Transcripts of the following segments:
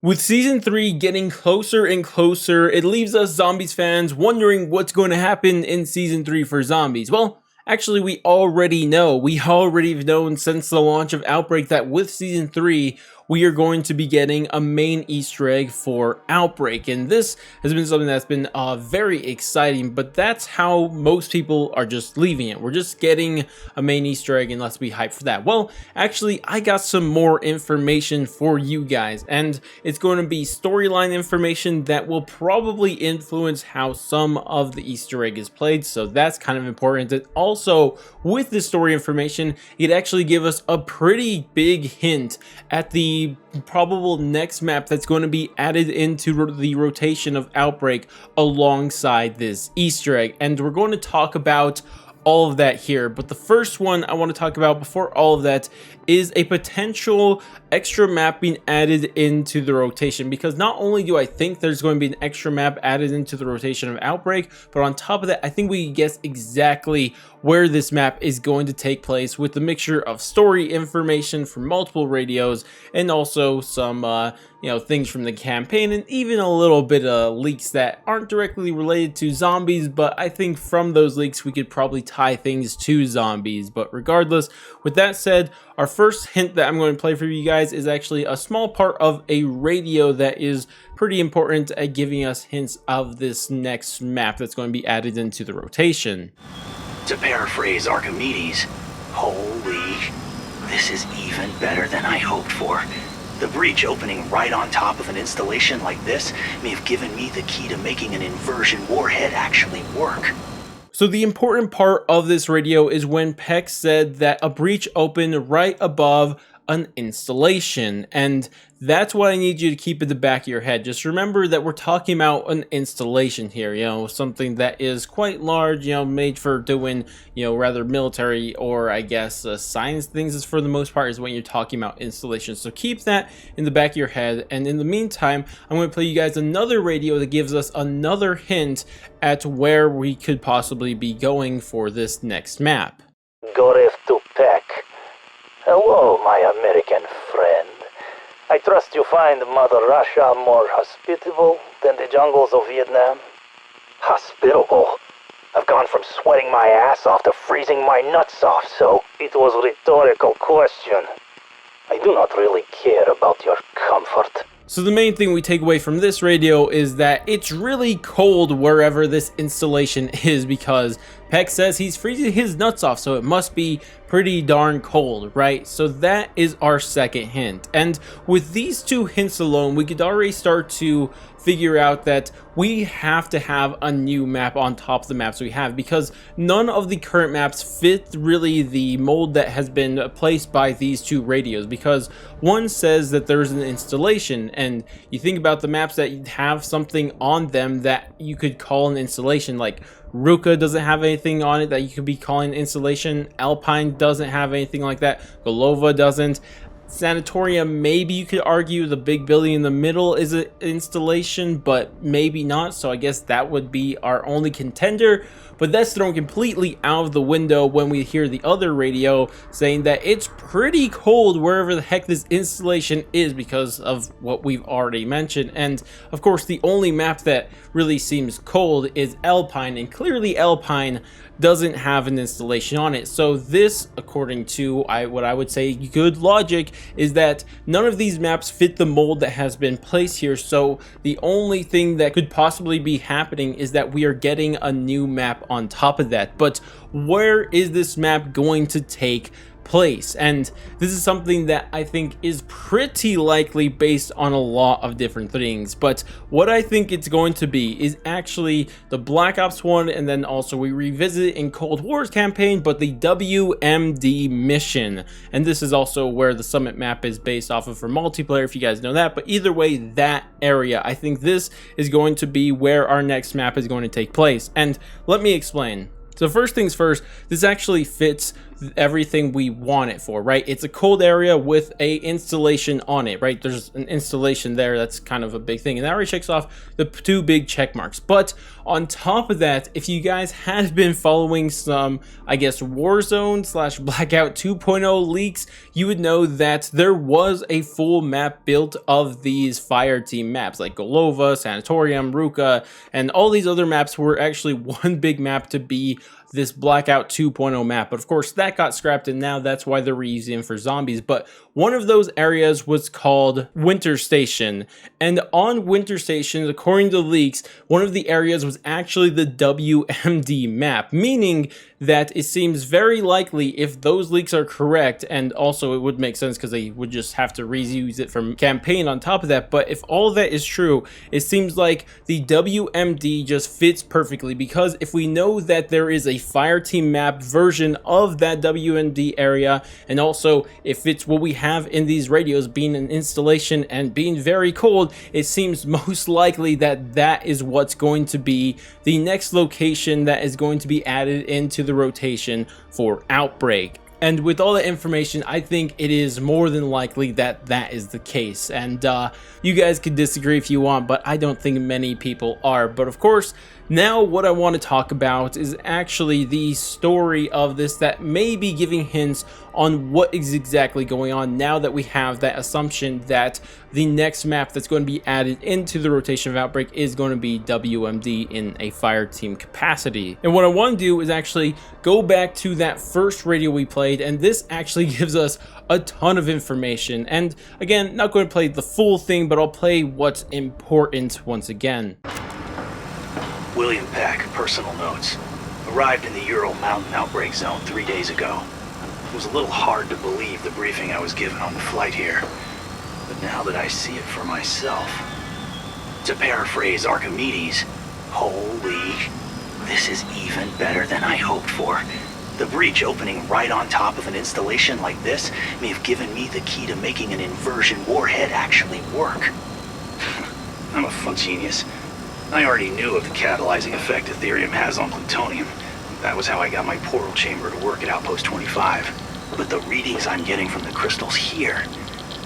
With season 3 getting closer and closer, it leaves us zombies fans wondering what's going to happen in season 3 for zombies. Well, actually we already know. We already have known since the launch of Outbreak that with season 3, we are going to be getting a main Easter egg for Outbreak. And this has been something that's been very exciting, but that's how most people are just leaving it. We're just getting a main Easter egg and let's be hyped for that. Well, actually, I got some more information for you guys, and it's going to be storyline information that will probably influence how some of the Easter egg is played, so that's kind of important. And also, with this story information, it actually give us a pretty big hint at the probable next map that's going to be added into the rotation of Outbreak alongside this Easter egg, and we're going to talk about all of that here. But the first one I want to talk about before all of that is a potential extra map being added into the rotation, because not only do I think there's going to be an extra map added into the rotation of Outbreak, but on top of that, I think we can guess exactly where this map is going to take place with the mixture of story information from multiple radios and also some things from the campaign, and even a little bit of leaks that aren't directly related to zombies, but I think from those leaks we could probably tie things to zombies. But regardless, with that said, our first hint that I'm going to play for you guys is actually a small part of a radio that is pretty important at giving us hints of this next map that's going to be added into the rotation. To paraphrase Archimedes, holy, this is even better than I hoped for. The breach opening right on top of an installation like this may have given me the key to making an inversion warhead actually work. So the important part of this radio is when Peck said that a breach opened right above an installation, and that's what I need you to keep in the back of your head. Just remember that we're talking about an installation here, something that is quite large, made for doing, rather military or I guess science things is for the most part is when you're talking about installations. So keep that in the back of your head, and in the meantime, I'm going to play you guys another radio that gives us another hint at where we could possibly be going for this next map. Gorev to Peck. Hello, my American friend. I trust you find Mother Russia more hospitable than the jungles of Vietnam? Hospitable? I've gone from sweating my ass off to freezing my nuts off, so it was a rhetorical question. I do not really care about your comfort. So the main thing we take away from this radio is that it's really cold wherever this installation is, because Peck says he's freezing his nuts off, so it must be pretty darn cold, right? So that is our second hint. And with these two hints alone, we could already start to figure out that we have to have a new map on top of the maps we have, because none of the current maps fit really the mold that has been placed by these two radios, because one says that there's an installation, and you think about the maps that have something on them that you could call an installation, like Ruka doesn't have anything on it that you could be calling installation, Alpine doesn't have anything like that, Golova doesn't, Sanatorium, maybe you could argue the big building in the middle is an installation, but maybe not, so I guess that would be our only contender. But that's thrown completely out of the window when we hear the other radio saying that it's pretty cold wherever the heck this installation is because of what we've already mentioned. And of course, the only map that really seems cold is Alpine, and clearly Alpine doesn't have an installation on it. So this, according to what I would say good logic, is that none of these maps fit the mold that has been placed here. So the only thing that could possibly be happening is that we are getting a new map on top of that. But where is this map going to take place? And this is something that I think is pretty likely based on a lot of different things, but what I think it's going to be is actually the Black Ops 1, and then also we revisit in Cold War's campaign, but the WMD mission, and this is also where the summit map is based off of for multiplayer, if you guys know that. But either way, that area, I think this is going to be where our next map is going to take place, and let me explain. So first things first, this actually fits everything we want it for, right? It's a cold area with a installation on it, right? There's an installation there. That's kind of a big thing, and that already checks off the 2 big check marks. But on top of that, if you guys had been following some, I guess, Warzone / Blackout 2.0 leaks, you would know that there was a full map built of these fire team maps like Golova, Sanatorium, Ruka, and all these other maps were actually one big map to be this Blackout 2.0 map. But of course that got scrapped, and now that's why they're reusing it for zombies. But one of those areas was called Winter Station, and on Winter Station, according to leaks, one of the areas was actually the WMD map, meaning that it seems very likely, if those leaks are correct, and also it would make sense because they would just have to reuse it from campaign on top of that, but if all of that is true, it seems like the WMD just fits perfectly, because if we know that there is a fire team map version of that WMD area, and also if it's what we have in these radios being an installation and being very cold, it seems most likely that that is what's going to be the next location that is going to be added into the rotation for Outbreak. And with all that information, I think it is more than likely that that is the case. And you guys can disagree if you want, but I don't think many people are. But of course, now what I want to talk about is actually the story of this that may be giving hints on what is exactly going on now that we have that assumption that the next map that's going to be added into the rotation of Outbreak is going to be WMD in a fire team capacity. And what I want to do is actually go back to that first radio we played, and this actually gives us a ton of information. And again, not going to play the full thing, but I'll play what's important once again. William Peck, personal notes. Arrived in the Ural Mountain Outbreak Zone 3 days ago. It was a little hard to believe the briefing I was given on the flight here, but now that I see it for myself. To paraphrase Archimedes, holy, this is even better than I hoped for. The breach opening right on top of an installation like this may have given me the key to making an inversion warhead actually work. I'm a fuck genius. I already knew of the catalyzing effect Ethereum has on plutonium. That was how I got my portal chamber to work at Outpost 25. But the readings I'm getting from the crystals here,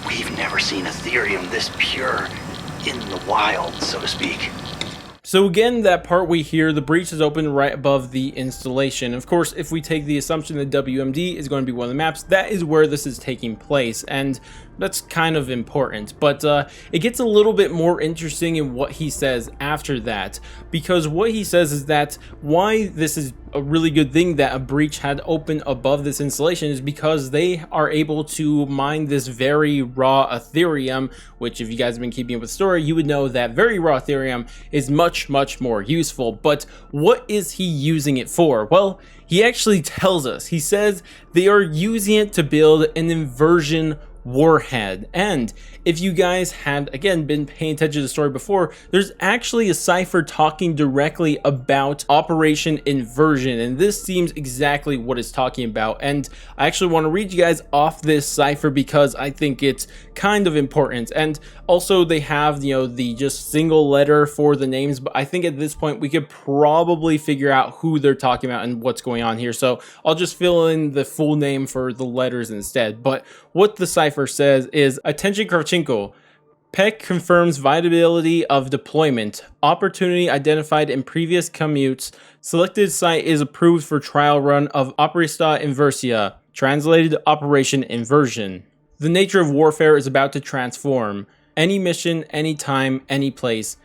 we've never seen Ethereum this pure in the wild, so to speak. So again, that part we hear, the breach is open right above the installation. Of course, if we take the assumption that WMD is going to be one of the maps, that is where this is taking place, and that's kind of important. But it gets a little bit more interesting in what he says after that, because what he says is that why this is a really good thing that a breach had opened above this installation is because they are able to mine this very raw Ethereum, which if you guys have been keeping up with the story, you would know that very raw Ethereum is much more useful. But what is he using it for? Well, he actually tells us. He says they are using it to build an inversion warhead. And if you guys had again been paying attention to the story before, there's actually a cipher talking directly about Operation Inversion, and this seems exactly what it's talking about. And I actually want to read you guys off this cipher because I think it's kind of important. And also they have, you know, the just single letter for the names, but I think at this point we could probably figure out who they're talking about and what's going on here, so I'll just fill in the full name for the letters instead. But what the cipher says is, attention Kravchenko, Peck confirms viability of deployment. Opportunity identified in previous commutes. Selected site is approved for trial run of Operista Inversia. Translated Operation Inversion. The nature of warfare is about to transform. Any mission, any time, any place.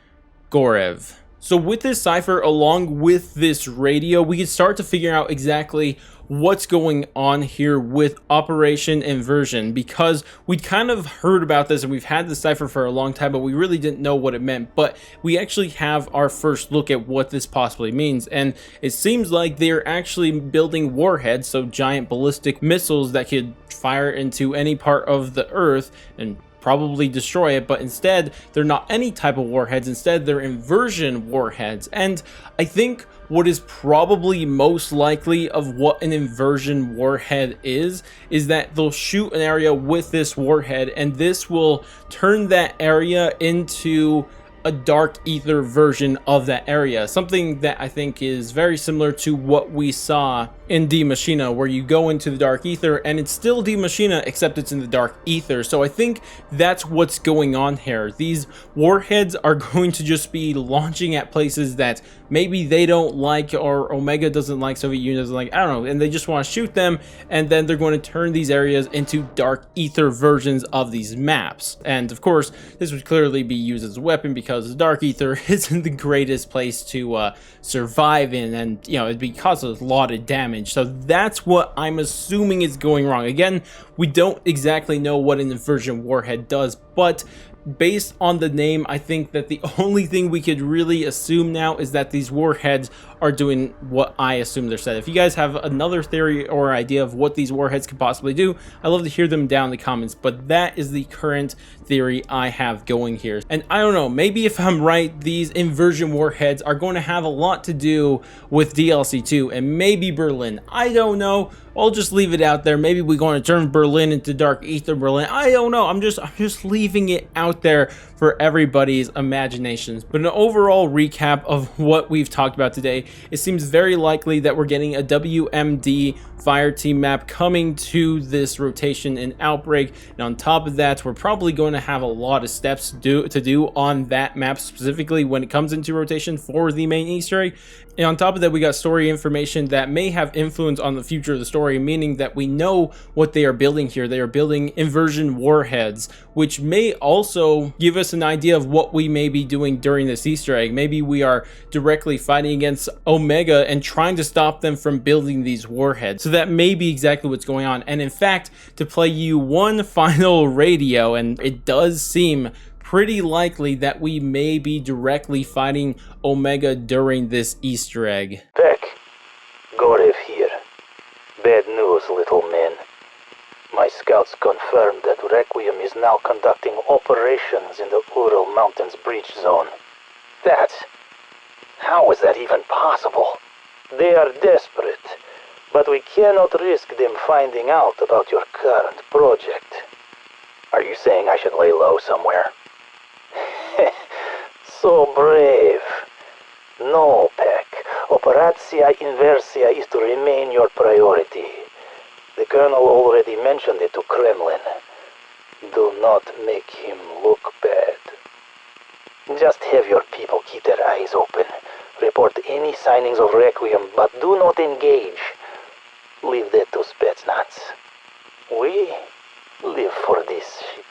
Gorev. So with this cipher, along with this radio, we can start to figure out exactly what's going on here with Operation Inversion, because we'd kind of heard about this and we've had the cipher for a long time, but we really didn't know what it meant. But we actually have our first look at what this possibly means, and it seems like they're actually building warheads, so giant ballistic missiles that could fire into any part of the Earth and probably destroy it, but instead they're not any type of warheads. Instead they're inversion warheads. And I think what is probably most likely of what an inversion warhead is that they'll shoot an area with this warhead, and this will turn that area into a dark ether version of that area, something that I think is very similar to what we saw in D Machina, where you go into the dark ether and it's still D Machina except it's in the dark ether. So I think that's what's going on here. These warheads are going to just be launching at places that maybe they don't like, or Omega doesn't like, Soviet Union doesn't like, I don't know, and they just want to shoot them, and then they're going to turn these areas into dark ether versions of these maps. And of course this would clearly be used as a weapon because the dark ether isn't the greatest place to survive in, and you know, it'd cause a lot of damage. So that's what I'm assuming is going wrong. Again, we don't exactly know what an inversion warhead does, but based on the name, I think that the only thing we could really assume now is that these warheads are doing what I assume they're said. If you guys have another theory or idea of what these warheads could possibly do, I'd love to hear them down in the comments, but that is the current theory I have going here. And I don't know, maybe if I'm right, these inversion warheads are going to have a lot to do with DLC 2 and maybe Berlin. I don't know. I'll just leave it out there. Maybe we're going to turn Berlin into dark ether Berlin. I don't know. I'm just leaving it out there for everybody's imaginations. But an overall recap of what we've talked about today, it seems very likely that we're getting a WMD Fireteam map coming to this rotation in Outbreak. And on top of that, we're probably going to have a lot of steps to do on that map, specifically when it comes into rotation for the main Easter egg. And on top of that, we got story information that may have influence on the future of the story, meaning that we know what they are building here. They are building inversion warheads, which may also give us an idea of what we may be doing during this Easter egg. Maybe we are directly fighting against Omega and trying to stop them from building these warheads. So that may be exactly what's going on. And in fact, to play you one final radio, and it does seem pretty likely that we may be directly fighting Omega during this Easter egg. Peck, Gorev here. Bad news, little man. My scouts confirmed that Requiem is now conducting operations in the Ural Mountains breach zone. How is that even possible? They are desperate, but we cannot risk them finding out about your current project. Are you saying I should lay low somewhere? So brave. No, Peck. Operatia Inversia is to remain your priority. The Colonel already mentioned it to Kremlin. Do not make him look bad. Just have your people keep their eyes open. Report any signings of Requiem, but do not engage. Leave that to Spetsnaz. We live for this shit.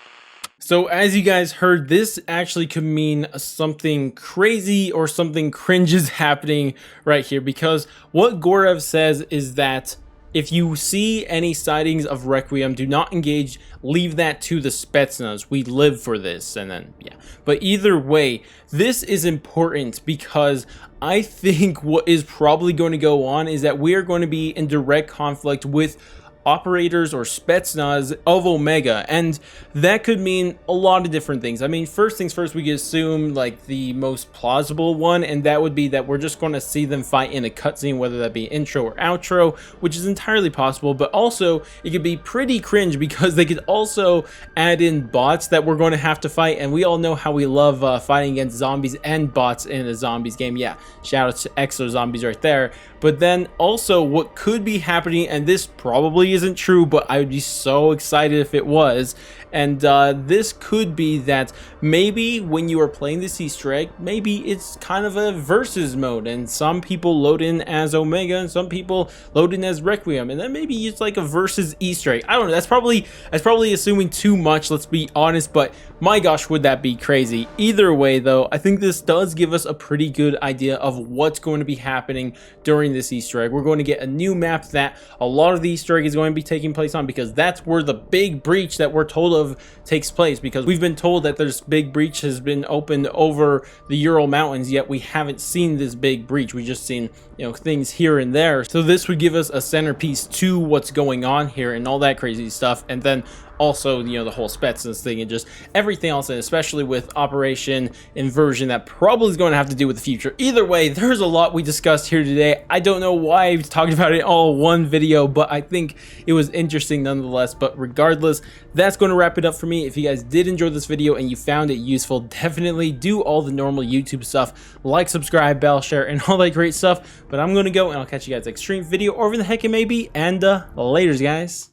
So as you guys heard, this actually could mean something crazy or something cringe is happening right here, because what Gorev says is that if you see any sightings of Requiem, do not engage, leave that to the Spetsnaz. We live for this. And then, yeah. But either way, this is important because I think what is probably going to go on is that we are going to be in direct conflict with operators or Spetsnaz of Omega, and that could mean a lot of different things. I mean, first things first, we could assume like the most plausible one, and that would be that we're just going to see them fight in a cutscene, whether that be intro or outro, which is entirely possible. But also it could be pretty cringe because they could also add in bots that we're going to have to fight, and we all know how we love fighting against zombies and bots in a zombies game. Yeah, shout out to Exo Zombies right there. But then also what could be happening, and this probably isn't true, but I would be so excited if it was, and this could be that maybe when you are playing this Easter egg, maybe it's kind of a versus mode, and some people load in as Omega and some people load in as Requiem, and then maybe it's like a versus Easter egg. I don't know, that's probably assuming too much, let's be honest, but my gosh, would that be crazy. Either way though, I think this does give us a pretty good idea of what's going to be happening during this Easter egg. We're going to get a new map that a lot of the Easter egg is going to be taking place on, because that's where the big breach that we're told of takes place, because we've been told that this big breach has been opened over the Ural Mountains, yet we haven't seen this big breach. We just seen, you know, things here and there. So this would give us a centerpiece to what's going on here and all that crazy stuff. And then also, you know, the whole Spetsnaz thing and just everything else, and especially with Operation Inversion, that probably is going to have to do with the future. Either way, there's a lot we discussed here today. I don't know why I've talked about it all one video, but I think it was interesting nonetheless. But regardless, that's going to wrap it up for me. If you guys did enjoy this video and you found it useful, definitely do all the normal YouTube stuff, like, subscribe, bell, share, and all that great stuff. But I'm gonna go, and I'll catch you guys next stream video, or wherever the heck it may be, and laters, guys.